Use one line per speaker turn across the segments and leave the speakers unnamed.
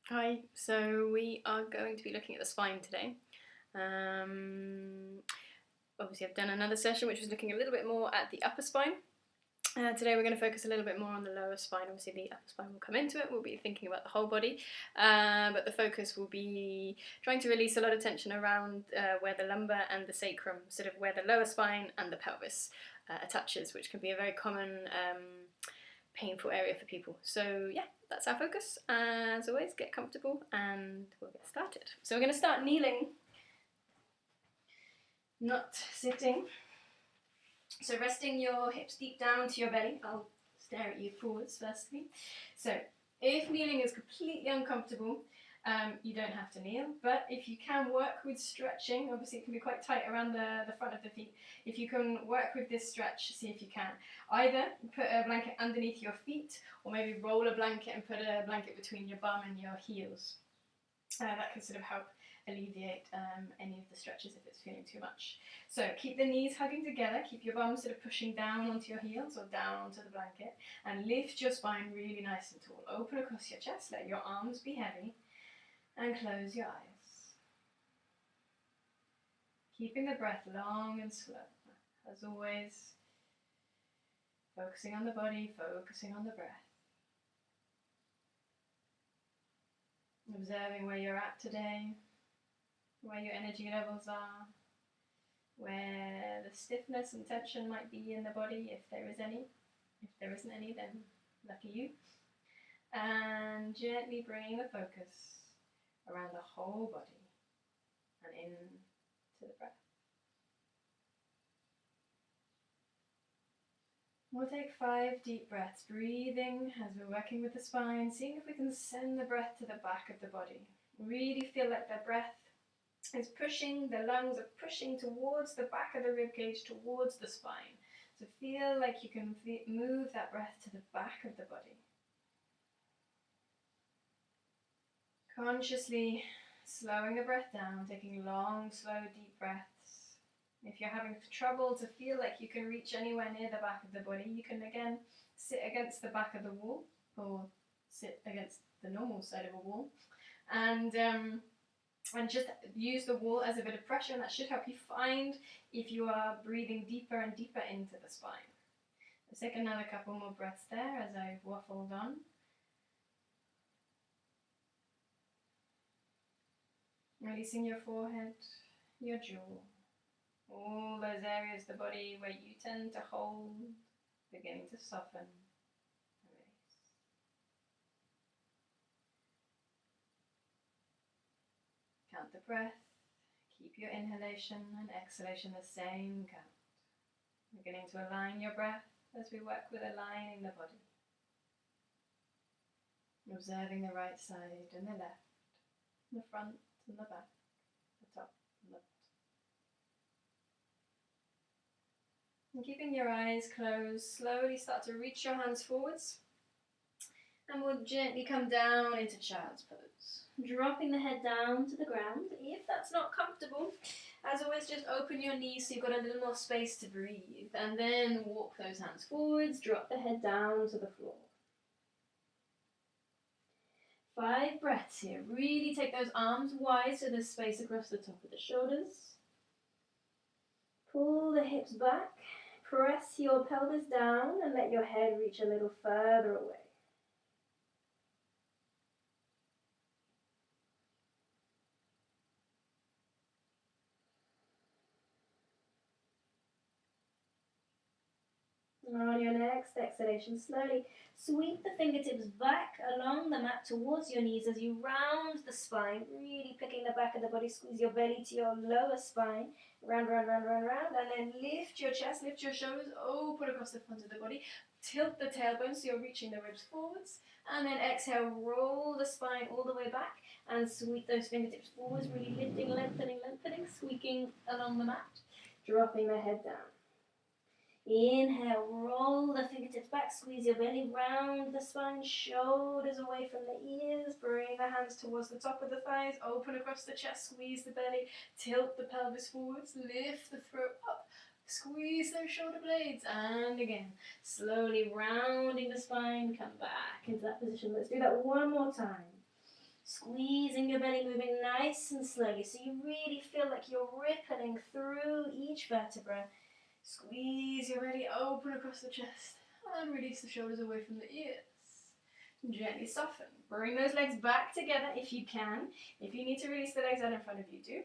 Hi, so we are going to be looking at the spine today. Obviously I've done another session which was looking a little bit more at the upper spine. Today we're going to focus a little bit more on the lower spine. Obviously the upper spine will come into it, we'll be thinking about the whole body, but the focus will be trying to release a lot of tension around where the lumbar and the sacrum, sort of where the lower spine and the pelvis attaches, which can be a very common painful area for people. So yeah, that's our focus. As always, get comfortable and we'll get started. So we're going to start kneeling, not sitting. So resting your hips deep down to your belly. I'll stare at you forwards firstly. So if kneeling is completely uncomfortable, you don't have to kneel, but if you can work with stretching, obviously it can be quite tight around the front of the feet. If you can work with this stretch, see if you can. Either put a blanket underneath your feet, or maybe roll a blanket and put a blanket between your bum and your heels. That can sort of help alleviate any of the stretches if it's feeling too much. So keep the knees hugging together, keep your bum sort of pushing down onto your heels or down onto the blanket, and lift your spine really nice and tall. Open across your chest, let your arms be heavy, and close your eyes. Keeping the breath long and slow. As always, focusing on the body, focusing on the breath. Observing where you're at today, where your energy levels are, where the stiffness and tension might be in the body, if there is any. If there isn't any, then lucky you. And gently bringing the focus around the whole body and into the breath. We'll take 5 deep breaths, breathing as we're working with the spine, seeing if we can send the breath to the back of the body. Really feel like the breath is pushing, the lungs are pushing towards the back of the rib cage, towards the spine. So feel like you can move that breath to the back of the body. Consciously slowing the breath down, taking long, slow, deep breaths. If you're having trouble to feel like you can reach anywhere near the back of the body, you can again sit against the back of the wall or sit against the normal side of a wall and just use the wall as a bit of pressure, and that should help you find if you are breathing deeper and deeper into the spine. Let's take another couple more breaths there as I've waffled on. Releasing your forehead, your jaw, all those areas of the body where you tend to hold, beginning to soften and release. Count the breath, keep your inhalation and exhalation the same count. Beginning to align your breath as we work with aligning the body. Observing the right side and the left, the front and the back, the top and the bottom. And keeping your eyes closed, slowly start to reach your hands forwards. And we'll gently come down into child's pose. Dropping the head down to the ground. If that's not comfortable, as always, just open your knees so you've got a little more space to breathe. And then walk those hands forwards, drop the head down to the floor. 5 breaths here. Really take those arms wide so there's space across the top of the shoulders. Pull the hips back. Press your pelvis down and let your head reach a little further away. On your next exhalation, slowly sweep the fingertips back along the mat towards your knees as you round the spine, really picking the back of the body, squeeze your belly to your lower spine, round, round, round, round, round, and then lift your chest, lift your shoulders, open across the front of the body, tilt the tailbone so you're reaching the ribs forwards, and then exhale, roll the spine all the way back, and sweep those fingertips forwards, really lifting, lengthening, lengthening, squeaking along the mat, dropping the head down. Inhale, roll the fingertips back, squeeze your belly, round the spine, shoulders away from the ears, bring the hands towards the top of the thighs, open across the chest, squeeze the belly, tilt the pelvis forwards, lift the throat up, squeeze those shoulder blades, and again, slowly rounding the spine, come back into that position. Let's do that one more time. Squeezing your belly, moving nice and slowly so you really feel like you're rippling through each vertebra. Squeeze your belly open across the chest and release the shoulders away from the ears. Gently soften. Bring those legs back together if you can. If you need to release the legs out in front of you, do.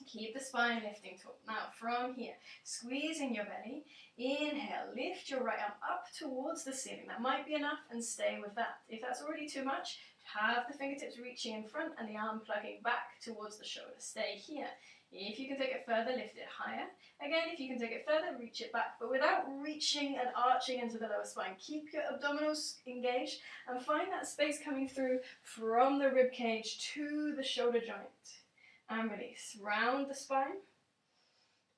Keep the spine lifting tall. Now from here, squeezing your belly. Inhale, lift your right arm up towards the ceiling. That might be enough and stay with that. If that's already too much, have the fingertips reaching in front and the arm plugging back towards the shoulder. Stay here. If you can take it further, lift it higher. Again, if you can take it further, reach it back, but without reaching and arching into the lower spine. Keep your abdominals engaged and find that space coming through from the rib cage to the shoulder joint. And release. Round the spine.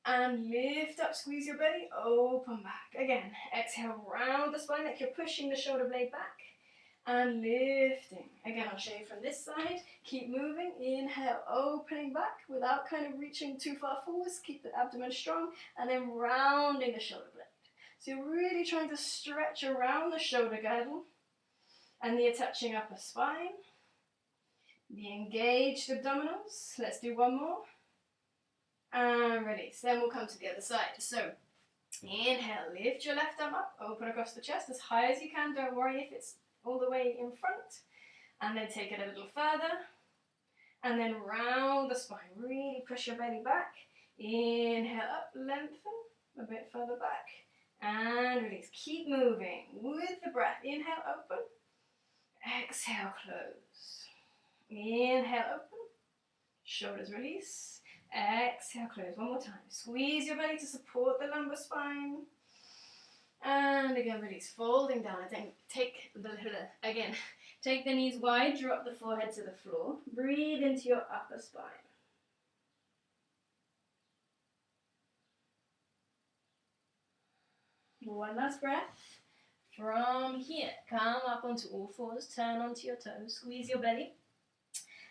And lift up, squeeze your belly, open back. Again, exhale, round the spine like you're pushing the shoulder blade back. And lifting. Again, I'll show you from this side. Keep moving. Inhale, opening back without kind of reaching too far forwards. Keep the abdomen strong. And then rounding the shoulder blade. So you're really trying to stretch around the shoulder girdle and the attaching upper spine. The engaged abdominals. Let's do one more. And release. Then we'll come to the other side. So inhale, lift your left arm up, open across the chest as high as you can. Don't worry if it's all the way in front. And then take it a little further. And then round the spine. Really push your belly back. Inhale up, lengthen a bit further back. And release. Keep moving with the breath. Inhale, open. Exhale, close. Inhale, open. Shoulders release. Exhale, close. One more time. Squeeze your belly to support the lumbar spine. And again, release. Folding down. And then take the knees wide. Drop the forehead to the floor. Breathe into your upper spine. One last breath. From here, come up onto all fours. Turn onto your toes. Squeeze your belly.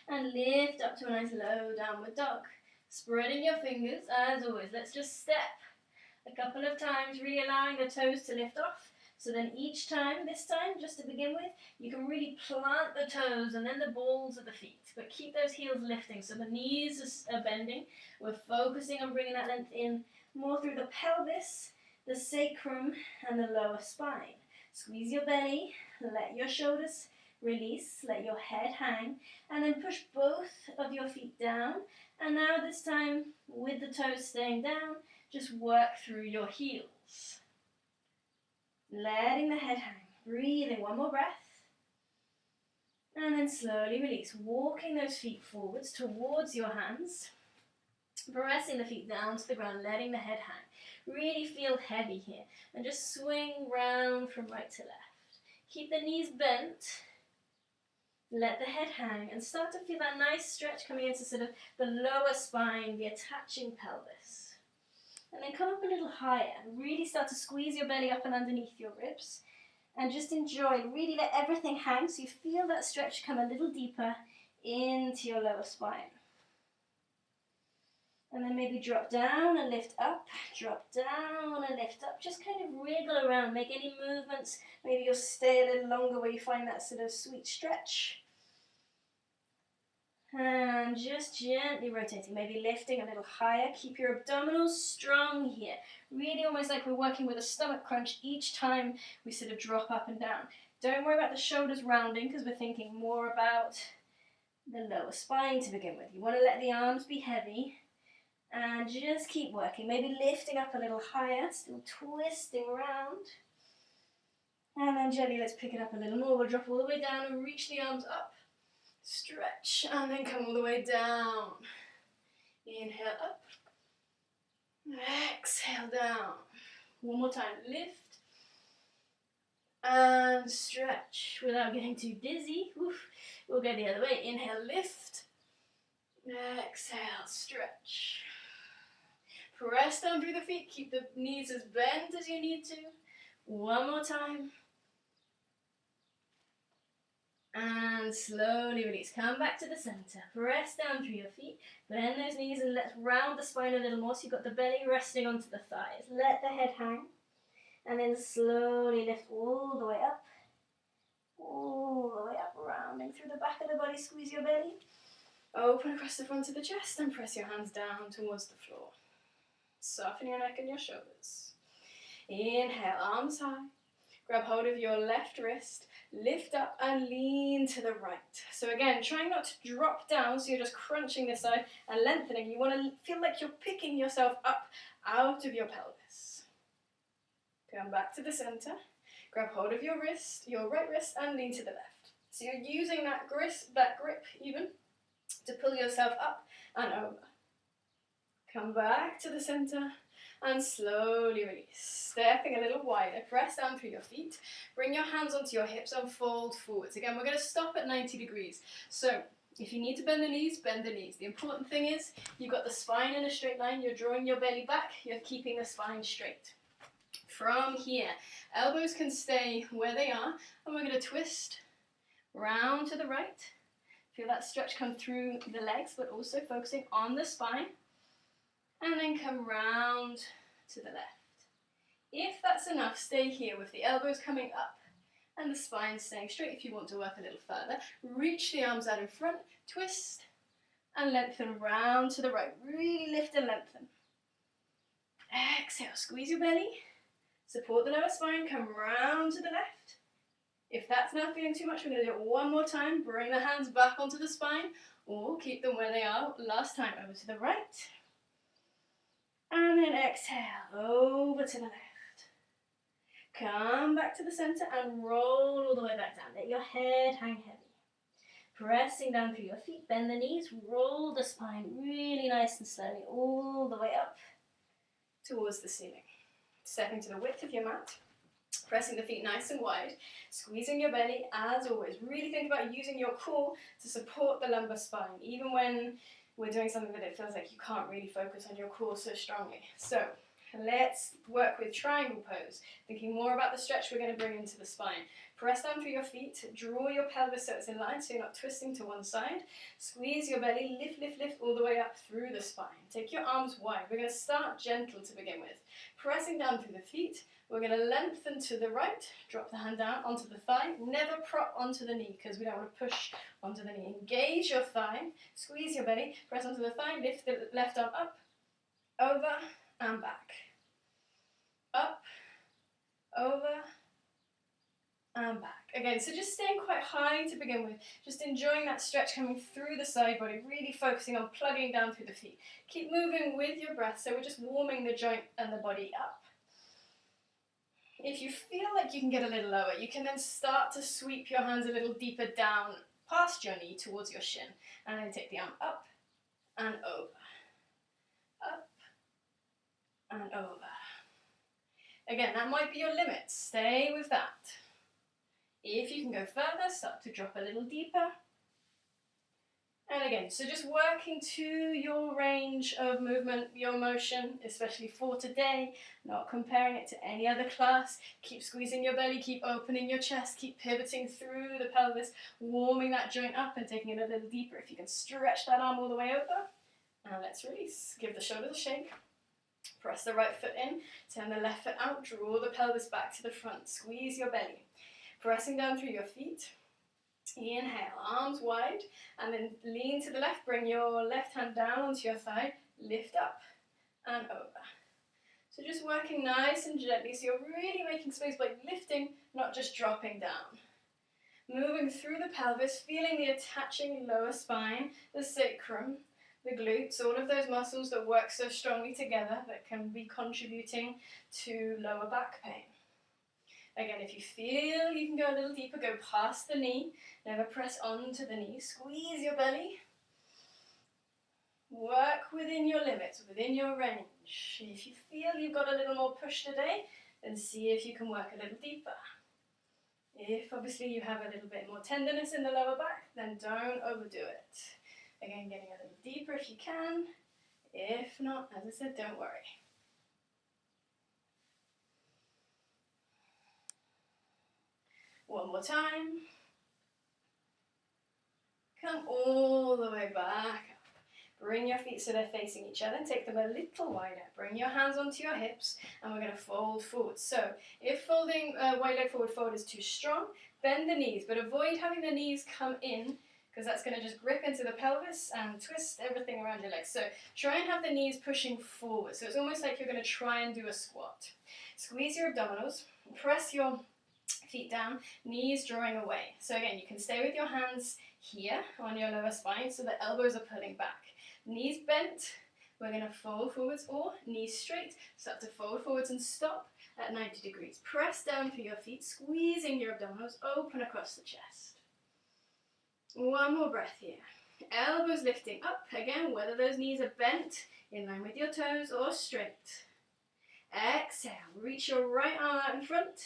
And lift up to a nice low downward dog. Spreading your fingers, as always. Let's just step a couple of times, really allowing the toes to lift off. So then each time, this time, just to begin with, you can really plant the toes and then the balls of the feet. But keep those heels lifting, so the knees are bending. We're focusing on bringing that length in more through the pelvis, the sacrum, and the lower spine. Squeeze your belly, let your shoulders release, let your head hang, and then push both of your feet down. And now this time, with the toes staying down, just work through your heels. Letting the head hang. Breathing, one more breath. And then slowly release. Walking those feet forwards towards your hands. Pressing the feet down to the ground, letting the head hang. Really feel heavy here. And just swing round from right to left. Keep the knees bent. Let the head hang and start to feel that nice stretch coming into sort of the lower spine, the attaching pelvis. And then come up a little higher and really start to squeeze your belly up and underneath your ribs. And just enjoy, really let everything hang so you feel that stretch come a little deeper into your lower spine. And then maybe drop down and lift up, drop down and lift up. Just kind of wriggle around, make any movements. Maybe you'll stay a little longer where you find that sort of sweet stretch. And just gently rotating, maybe lifting a little higher. Keep your abdominals strong here. Really almost like we're working with a stomach crunch each time we sort of drop up and down. Don't worry about the shoulders rounding because we're thinking more about the lower spine to begin with. You want to let the arms be heavy and just keep working. Maybe lifting up a little higher, still twisting around. And then gently let's pick it up a little more. We'll drop all the way down and reach the arms up. Stretch and then come all the way down. Inhale up. Exhale down. One more time. Lift and stretch without getting too dizzy. Oof. We'll go the other way. Inhale, lift. Exhale, stretch. Press down through the feet. Keep the knees as bent as you need to. One more time. And slowly release. Come back to the center. Press down through your feet. Bend those knees and let's round the spine a little more so you've got the belly resting onto the thighs. Let the head hang. And then slowly lift all the way up. All the way up, round rounding through the back of the body, squeeze your belly. Open across the front of the chest and press your hands down towards the floor. Soften your neck and your shoulders. Inhale, arms high. Grab hold of your left wrist, lift up and lean to the right. So again, trying not to drop down, so you're just crunching this side and lengthening. You want to feel like you're picking yourself up out of your pelvis. Come back to the center. Grab hold of your wrist, your right wrist, and lean to the left. So you're using that grip even to pull yourself up and over. Come back to the center and slowly release. Stepping a little wider, press down through your feet. Bring your hands onto your hips and fold forwards. Again, we're going to stop at 90 degrees. So if you need to bend the knees, bend the knees. The important thing is you've got the spine in a straight line. You're drawing your belly back. You're keeping the spine straight. From here, elbows can stay where they are, and we're going to twist round to the right. Feel that stretch come through the legs, but also focusing on the spine. And then come round to the left. If that's enough, stay here with the elbows coming up and the spine staying straight. If you want to work a little further, reach the arms out in front, twist, and lengthen round to the right. Really lift and lengthen. Exhale, squeeze your belly. Support the lower spine, come round to the left. If that's now feeling too much, we're going to do it one more time. Bring the hands back onto the spine, or keep them where they are. Last time, over to the right. And then exhale, over to the left. Come back to the center and roll all the way back down. Let your head hang heavy. Pressing down through your feet, bend the knees, roll the spine really nice and slowly all the way up towards the ceiling. Stepping to the width of your mat, pressing the feet nice and wide, squeezing your belly as always. Really think about using your core to support the lumbar spine, even when we're doing something that it feels like you can't really focus on your core so strongly. So let's work with triangle pose, thinking more about the stretch we're going to bring into the spine. Press down through your feet, draw your pelvis so it's in line, so you're not twisting to one side. Squeeze your belly, lift, lift, lift all the way up through the spine. Take your arms wide. We're going to start gentle to begin with. Pressing down through the feet, we're going to lengthen to the right, drop the hand down onto the thigh, never prop onto the knee because we don't want to push onto the knee. Engage your thigh, squeeze your belly, press onto the thigh, lift the left arm up, over and back. Up, over and back. Again, so just staying quite high to begin with, just enjoying that stretch coming through the side body, really focusing on plugging down through the feet. Keep moving with your breath, so we're just warming the joint and the body up. If you feel like you can get a little lower, you can then start to sweep your hands a little deeper down past your knee towards your shin, and then take the arm up and over, up and over. Again, that might be your limit. Stay with that. If you can go further, start to drop a little deeper. And again, so just working to your range of movement, your motion, especially for today, not comparing it to any other class. Keep squeezing your belly, keep opening your chest, keep pivoting through the pelvis, warming that joint up and taking it a little deeper. If you can stretch that arm all the way over. And let's release. Give the shoulders a shake. Press the right foot in, turn the left foot out, draw the pelvis back to the front, squeeze your belly. Pressing down through your feet. Inhale, arms wide, and then lean to the left, bring your left hand down onto your thigh, lift up and over. So just working nice and gently, so you're really making space by lifting, not just dropping down. Moving through the pelvis, feeling the attaching lower spine, the sacrum, the glutes, all of those muscles that work so strongly together that can be contributing to lower back pain. Again, if you feel you can go a little deeper, go past the knee, never press onto the knee, squeeze your belly. Work within your limits, within your range. If you feel you've got a little more push today, then see if you can work a little deeper. If obviously you have a little bit more tenderness in the lower back, then don't overdo it. Again, getting a little deeper if you can. If not, as I said, don't worry. One more time. Come all the way back up. Bring your feet so they're facing each other and take them a little wider. Bring your hands onto your hips and we're going to fold forward. So if folding right leg forward is too strong,
bend the knees, but avoid having the knees come in, because that's going to just grip into the pelvis and twist everything around your legs. So try and have the knees pushing forward. So it's almost like you're going to try and do a squat. Squeeze your abdominals, press your feet down, knees drawing away. So again, you can stay with your hands here on your lower spine so the elbows are pulling back. Knees bent, we're going to fold forwards, or knees straight, start to fold forwards and stop at 90 degrees. Press down through your feet, squeezing your abdominals, open across the chest. One more breath here. Elbows lifting up, again, whether those knees are bent, in line with your toes, or straight. Exhale, reach your right arm out in front,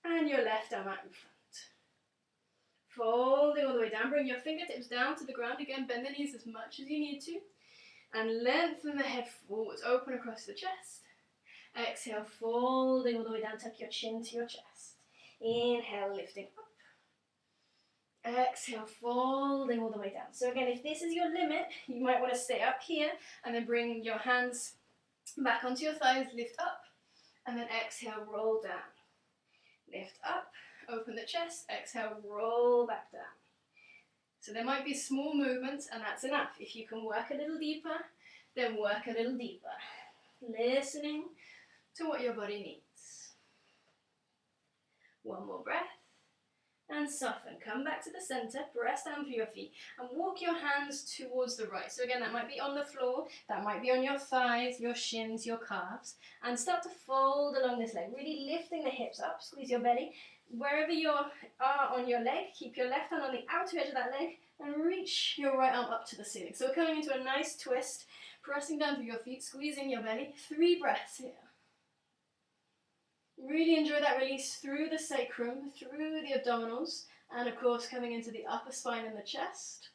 and your left arm out in front. Folding all the way down, bring your fingertips down to the ground, again, bend the knees as much as you need to, and lengthen the head forwards, open across the chest. Exhale, folding all the way down, tuck your chin to your chest. Inhale, lifting up. Exhale, folding all the way down. So again, if this is your limit, you might want to stay up here and then bring your hands back onto your thighs, lift up, and then exhale, roll down. Lift up, open the chest, exhale, roll back down. So there might be small movements, and that's enough. If you can work a little deeper, then work a little deeper. Listening to what your body needs. One more breath. And soften. Come back to the center, press down through your feet, and walk your hands towards the right. So again, that might be on the floor, that might be on your thighs, your shins, your calves, and start to fold along this leg, really lifting the hips up, squeeze your belly. Wherever you are on your leg, keep your left hand on the outer edge of that leg, and reach your right arm up to the ceiling. So we're coming into a nice twist, pressing down through your feet, squeezing your belly. 3 breaths here. Really enjoy that release through the sacrum, through the abdominals, and of course coming into the upper spine and the chest.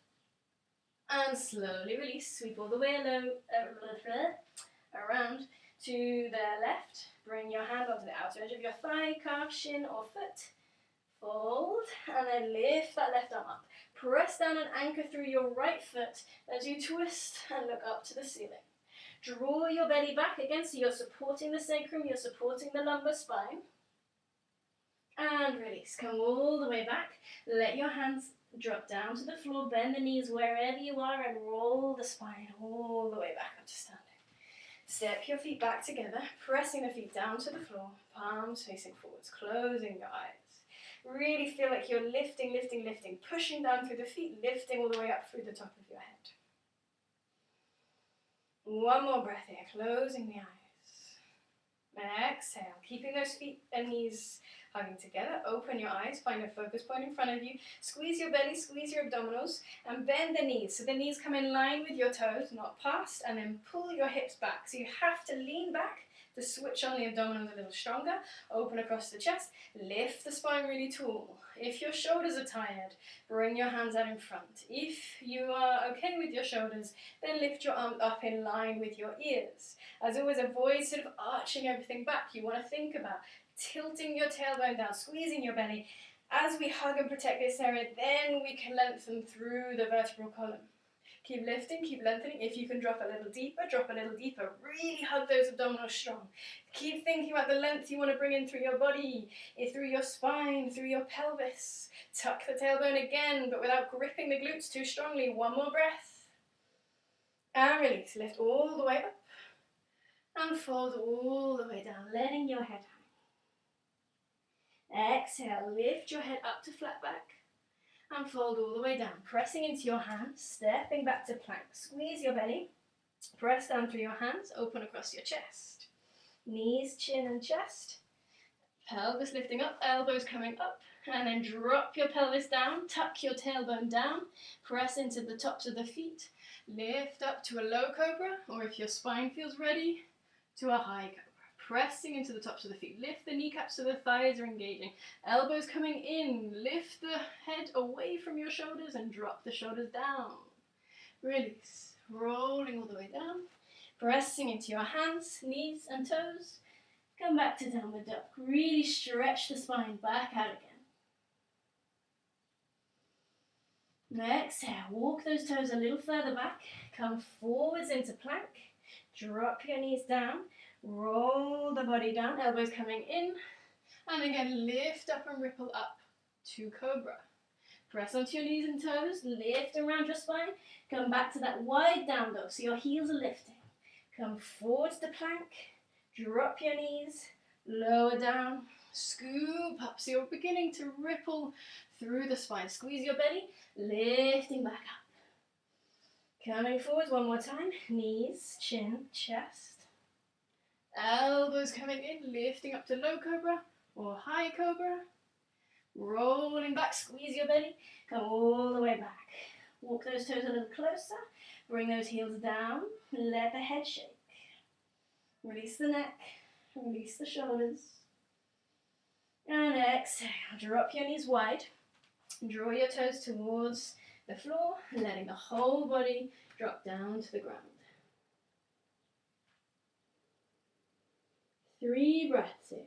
And slowly release, sweep all the way around to the left. Bring your hand onto the outer edge of your thigh, calf, shin or foot. Fold, and then lift that left arm up. Press down and anchor through your right foot as you twist and look up to the ceiling. Draw your belly back again, so you're supporting the sacrum, you're supporting the lumbar spine. And release. Come all the way back. Let your hands drop down to the floor, bend the knees wherever you are, and roll the spine all the way back up to standing. Step your feet back together, pressing the feet down to the floor, palms facing forwards, closing your eyes. Really feel like you're lifting, lifting, lifting, pushing down through the feet, lifting all the way up through the top of your head. One more breath here, closing the eyes. Exhale, keeping those feet and knees hugging together. Open your eyes, find a focus point in front of you. Squeeze your belly, squeeze your abdominals, and bend the knees. So the knees come in line with your toes, not past, and then pull your hips back. So you have to lean back to switch on the abdominals a little stronger. Open across the chest, lift the spine really tall. If your shoulders are tired, bring your hands out in front. If you are okay with your shoulders, then lift your arms up in line with your ears. As always, avoid sort of arching everything back. You want to think about tilting your tailbone down, squeezing your belly. As we hug and protect this area, then we can lengthen through the vertebral column. Keep lifting, keep lengthening. If you can drop a little deeper, drop a little deeper. Really hug those abdominals strong. Keep thinking about the length you want to bring in through your body, through your spine, through your pelvis. Tuck the tailbone again, but without gripping the glutes too strongly. One more breath. And release. Lift all the way up. And fold all the way down, letting your head hang. Exhale, lift your head up to flat back. And fold all the way down, pressing into your hands, stepping back to plank. Squeeze your belly, press down through your hands, open across your chest. Knees, chin and chest. Pelvis lifting up, elbows coming up, and then drop your pelvis down, tuck your tailbone down, press into the tops of the feet, lift up to a low cobra, or if your spine feels ready, to a high cobra. Pressing into the tops of the feet. Lift the kneecaps so the thighs are engaging. Elbows coming in. Lift the head away from your shoulders and drop the shoulders down. Release. Rolling all the way down. Pressing into your hands, knees and toes. Come back to downward dog. Really stretch the spine back out again. Exhale. Walk those toes a little further back. Come forwards into plank. Drop your knees down. Roll the body down, elbows coming in, And again, lift up and ripple up to cobra. Press onto your knees and toes, lift around your spine. Come back to that wide down dog, so your heels are lifting. Come forwards to plank, drop your knees, lower down, scoop up. So you're beginning to ripple through the spine. Squeeze your belly, lifting back up. Coming forwards one more time, knees, chin, chest. Elbows coming in, lifting up to low cobra or high cobra. Rolling back, squeeze your belly, come all the way back. Walk those toes a little closer, bring those heels down, let the head shake. Release the neck, release the shoulders. And exhale, drop your knees wide. Draw your toes towards the floor, letting the whole body drop down to the ground. 3 breaths here.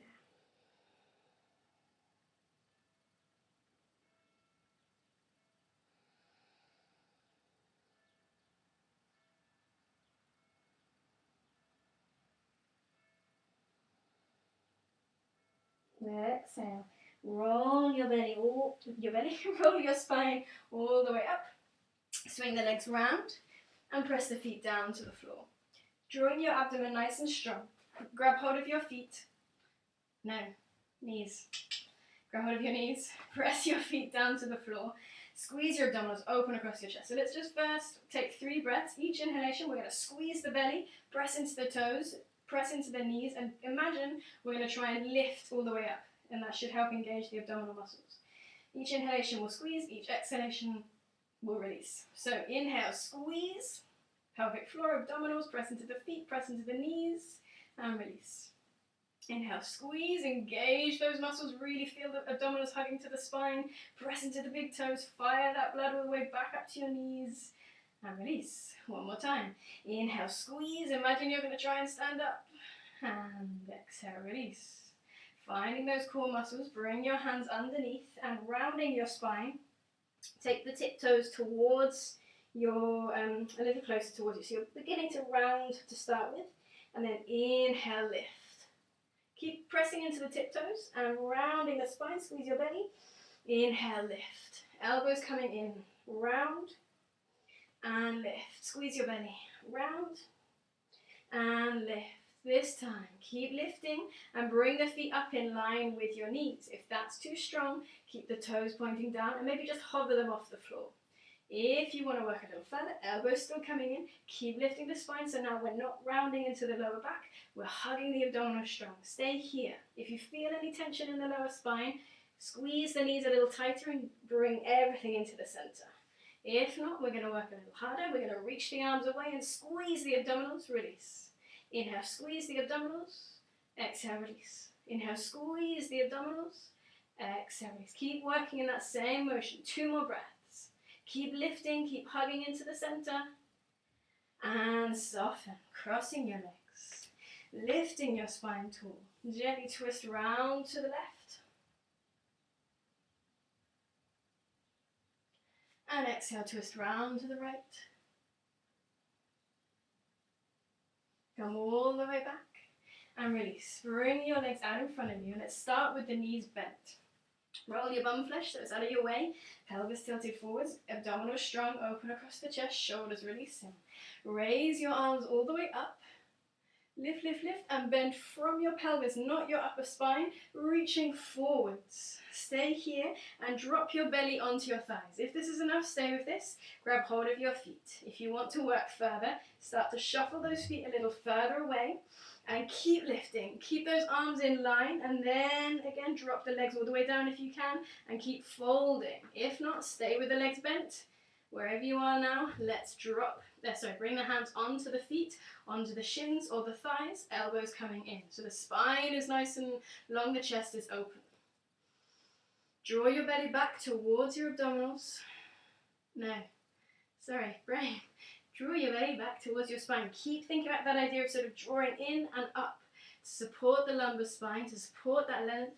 Exhale. Roll your belly, roll your spine all the way up. Swing the legs round and press the feet down to the floor. Drawing your abdomen nice and strong. Grab hold of your feet. No, knees. Grab hold of your knees. Press your feet down to the floor. Squeeze your abdominals open across your chest. So let's just first take 3 breaths. Each inhalation, we're going to squeeze the belly, press into the toes, press into the knees, and imagine we're going to try and lift all the way up, and that should help engage the abdominal muscles. Each inhalation will squeeze, each exhalation will release. So inhale, squeeze, pelvic floor, abdominals, press into the feet, press into the knees, and release. Inhale, squeeze, engage those muscles, really feel the abdominals hugging to the spine, press into the big toes, fire that blood all the way back up to your knees, and release. One more time. Inhale, squeeze, imagine you're going to try and stand up, and exhale, release. Finding those core muscles, bring your hands underneath and rounding your spine. Take the tiptoes towards your, a little closer towards you. So you're beginning to round to start with, and then inhale, lift. Keep pressing into the tiptoes and rounding the spine, squeeze your belly. Inhale, lift. Elbows coming in, round and lift. Squeeze your belly, round and lift. This time, keep lifting and bring the feet up in line with your knees. If that's too strong, keep the toes pointing down and maybe just hover them off the floor. If you want to work a little further, elbows still coming in, keep lifting the spine. So now we're not rounding into the lower back, we're hugging the abdominals strong. Stay here. If you feel any tension in the lower spine, squeeze the knees a little tighter and bring everything into the center. If not, we're going to work a little harder. We're going to reach the arms away and squeeze the abdominals, release. Inhale, squeeze the abdominals, exhale, release. Inhale, squeeze the abdominals, exhale, release. Keep working in that same motion. 2 more breaths. Keep lifting, keep hugging into the center, and soften, crossing your legs, lifting your spine tall. Gently twist round to the left, and exhale, twist round to the right. Come all the way back and release. Bring your legs out in front of you, and let's start with the knees bent. Roll your bum flesh so it's out of your way. Pelvis tilted forwards, abdominals strong, open across the chest, shoulders releasing. Raise your arms all the way up. Lift, lift, lift, and bend from your pelvis, not your upper spine, reaching forwards. Stay here and drop your belly onto your thighs. If this is enough, stay with this. Grab hold of your feet. If you want to work further, start to shuffle those feet a little further away and keep lifting. Keep those arms in line, and then again drop the legs all the way down if you can and keep folding. If not, stay with the legs bent. Wherever you are now, let's bring the hands onto the feet, onto the shins or the thighs, elbows coming in. So the spine is nice and long, the chest is open. Draw your belly back towards your abdominals. Brain. Draw your belly back towards your spine. Keep thinking about that idea of sort of drawing in and up to support the lumbar spine, to support that length.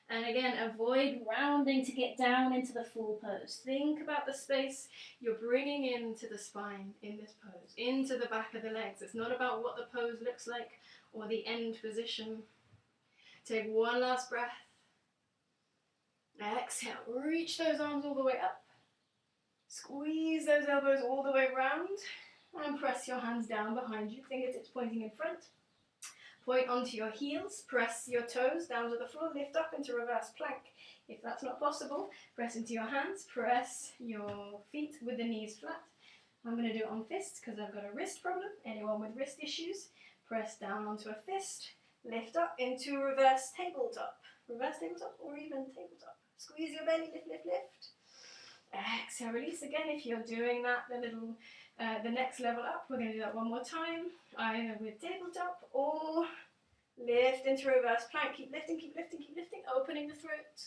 And again, avoid rounding to get down into the full pose. Think about the space you're bringing into the spine in this pose, into the back of the legs. It's not about what the pose looks like or the end position. Take one last breath. Exhale, reach those arms all the way up. Squeeze those elbows all the way round and press your hands down behind you, fingertips pointing in front. Point onto your heels, press your toes down to the floor, lift up into reverse plank. If that's not possible, press into your hands, press your feet with the knees flat. I'm going to do it on fists because I've got a wrist problem. Anyone with wrist issues, press down onto a fist, lift up into reverse tabletop or even tabletop. Squeeze your belly, lift, lift, lift. Exhale, release again. If you're doing that, the next level up, we're going to do that one more time, either with tabletop or lift into reverse plank. Keep lifting, keep lifting, keep lifting, opening the throat.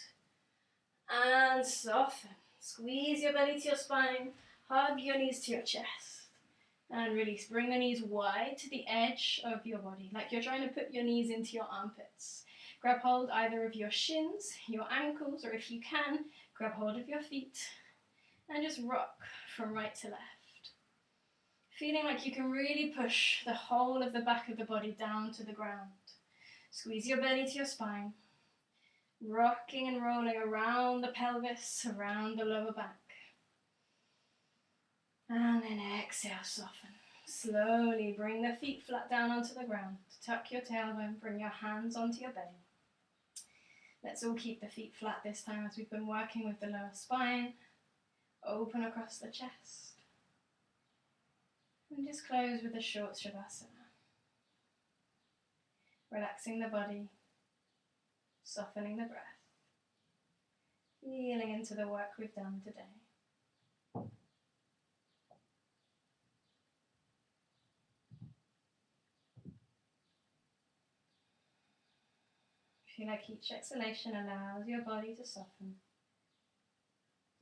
And soften. Squeeze your belly to your spine, hug your knees to your chest. And release. Bring the knees wide to the edge of your body, like you're trying to put your knees into your armpits. Grab hold either of your shins, your ankles, or if you can, grab hold of your feet. And just rock from right to left. Feeling like you can really push the whole of the back of the body down to the ground. Squeeze your belly to your spine. Rocking and rolling around the pelvis, around the lower back. And then exhale, soften. Slowly bring the feet flat down onto the ground. Tuck your tailbone, bring your hands onto your belly. Let's all keep the feet flat this time as we've been working with the lower spine. Open across the chest. And just close with a short Shavasana. Relaxing the body, softening the breath, feeling into the work we've done today. Feel like each exhalation allows your body to soften.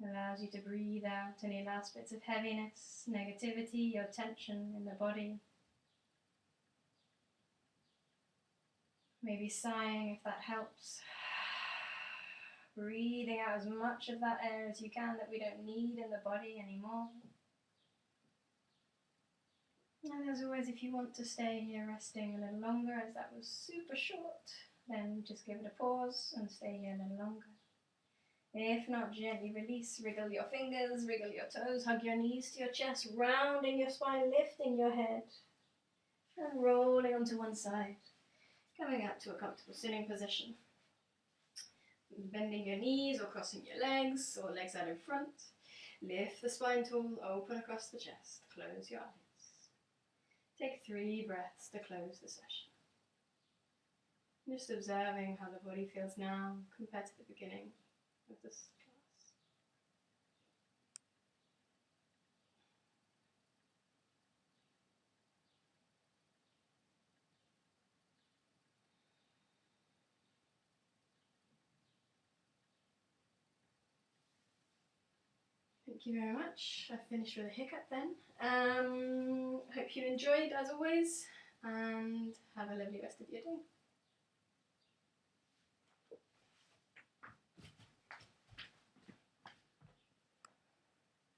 Allows you to breathe out any last bits of heaviness, negativity, or tension in the body. Maybe sighing if that helps. Breathing out as much of that air as you can that we don't need in the body anymore. And as always, if you want to stay here resting a little longer, as that was super short, then just give it a pause and stay here a little longer. If not, gently release, wriggle your fingers, wriggle your toes, hug your knees to your chest, rounding your spine, lifting your head, and rolling onto one side, coming up to a comfortable sitting position. Bending your knees or crossing your legs, or legs out in front. Lift the spine tall, open across the chest, close your eyes. Take 3 breaths to close the session. Just observing how the body feels now compared to the beginning of this class. Thank you very much. I finished with a hiccup then. Hope you enjoyed as always, and have a lovely rest of your day.